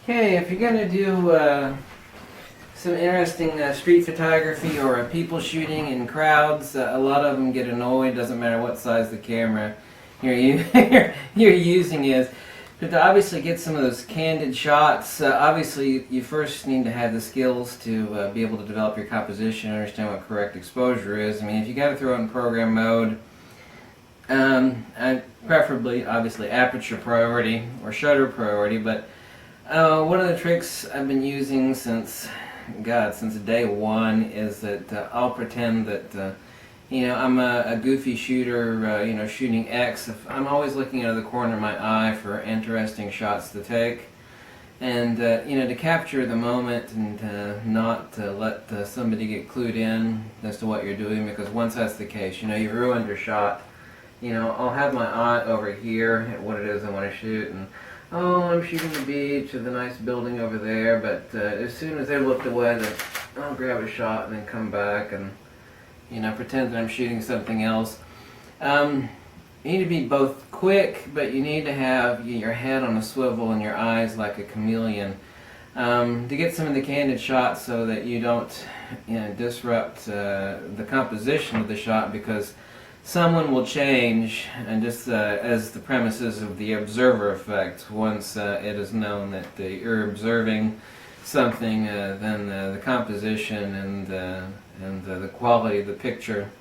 Okay, if you're gonna do some interesting street photography or people shooting in crowds, a lot of them get annoyed. Doesn't matter what size the camera you're using is. But to obviously get some of those candid shots, obviously you first need to have the skills to be able to develop your composition, understand what correct exposure is. I mean, if you got to throw it in program mode, preferably, obviously, aperture priority or shutter priority. But one of the tricks I've been using since day one is that I'll pretend that I'm a goofy shooter, shooting X. If I'm always looking out of the corner of my eye for interesting shots to take, and to capture the moment and not let somebody get clued in as to what you're doing, because once that's the case, you've ruined your shot. I'll have my eye over here at what it is I want to shoot, and I'm shooting the beach or the nice building over there, but as soon as they looked away, then I'll grab a shot and then come back and pretend that I'm shooting something else. You need to be both quick, but you need to have your head on a swivel and your eyes like a chameleon to get some of the candid shots, so that you don't disrupt the composition of the shot, because someone will change, and just as the premises of the observer effect, once it is known that you're observing something, then the composition and the quality of the picture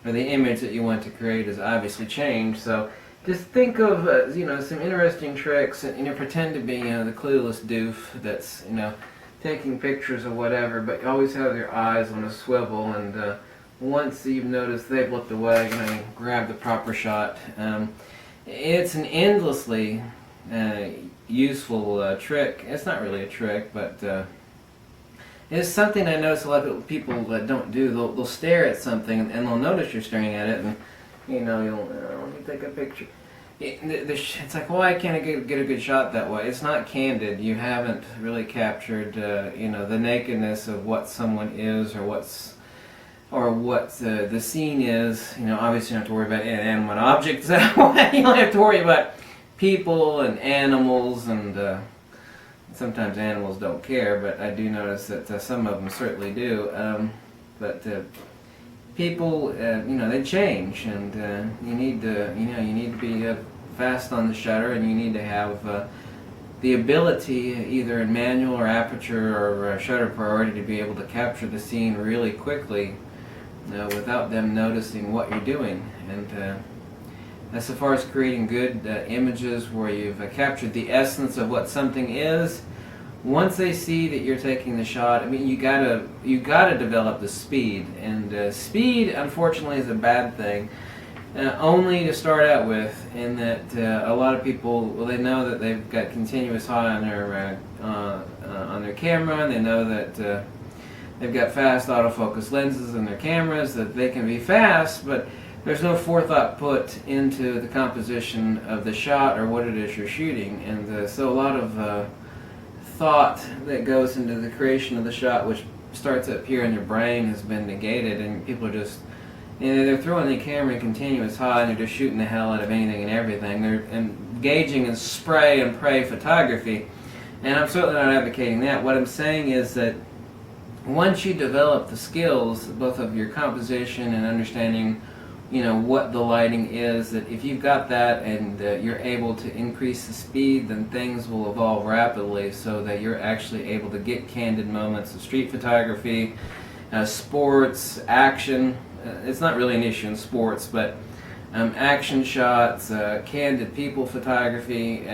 or the image that you want to create is obviously changed. So just think of some interesting tricks, and pretend to be the clueless doof that's taking pictures or whatever, but you always have your eyes on a swivel, and once you've noticed they've looked away, grab the proper shot. It's an endlessly useful trick. It's not really a trick, but it's something I notice a lot of people don't do. They'll stare at something, and they'll notice you're staring at it, and you'll let me take a picture. It's like, why can't I get a good shot that way? It's not candid. You haven't really captured the nakedness of what someone is, or what the scene is. Obviously you don't have to worry about inanimate objects that way. You don't have to worry about people and animals, and sometimes animals don't care, but I do notice that some of them certainly do. But people, they change, and you need to be fast on the shutter, and you need to have the ability, either in manual or aperture or shutter priority, to be able to capture the scene really quickly without them noticing what you're doing. And as far as creating good images where you've captured the essence of what something is, once they see that you're taking the shot, I mean, you gotta develop the speed, and speed, unfortunately, is a bad thing. Only to start out with, in that a lot of people, they know that they've got continuous high on their camera, and they know that they've got fast autofocus lenses in their cameras, that they can be fast, but there's no forethought put into the composition of the shot or what it is you're shooting. And so a lot of thought that goes into the creation of the shot, which starts up here in your brain, has been negated, and people are just, they're throwing the camera in continuous high, and they're just shooting the hell out of anything and everything. They're engaging in spray and pray photography, and I'm certainly not advocating that. What I'm saying is that once you develop the skills, both of your composition and understanding, what the lighting is, that if you've got that and you're able to increase the speed, then things will evolve rapidly, so that you're actually able to get candid moments of street photography, sports, action. It's not really an issue in sports, but action shots, candid people photography,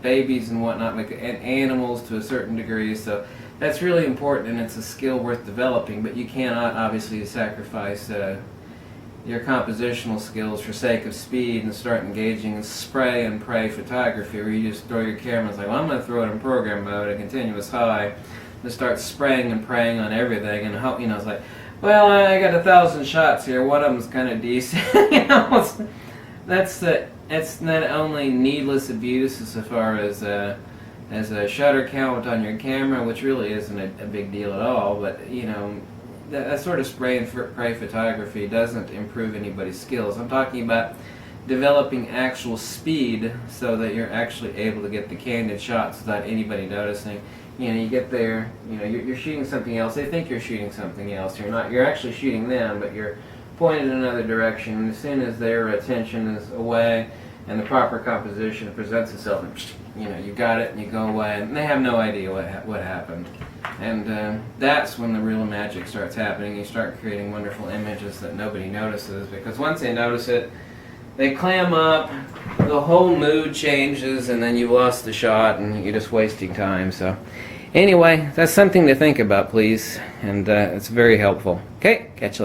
babies and whatnot, and animals to a certain degree. So that's really important, and it's a skill worth developing, but you cannot obviously sacrifice your compositional skills for sake of speed and start engaging in spray and pray photography, where you just throw your camera and it's like, well, I'm going to throw it in program mode at continuous high and start spraying and praying on everything, and it's like, well, I got 1,000 shots here, one of them's kind of decent. That's not only needless abuse as far as a shutter count on your camera, which really isn't a big deal at all, but that sort of spray and pray photography doesn't improve anybody's skills. I'm talking about developing actual speed so that you're actually able to get the candid shots without anybody noticing. You know, you get there, you know, you're shooting something else. They think you're shooting something else. You're not. You're actually shooting them, but you're pointed in another direction. And as soon as their attention is away and the proper composition presents itself, you know, you got it and you go away, and they have no idea what happened. And that's when the real magic starts happening. You start creating wonderful images that nobody notices, because once they notice it, they clam up, the whole mood changes, and then you lost the shot and you're just wasting time. So anyway, that's something to think about, please, and it's very helpful. Okay, catch you later.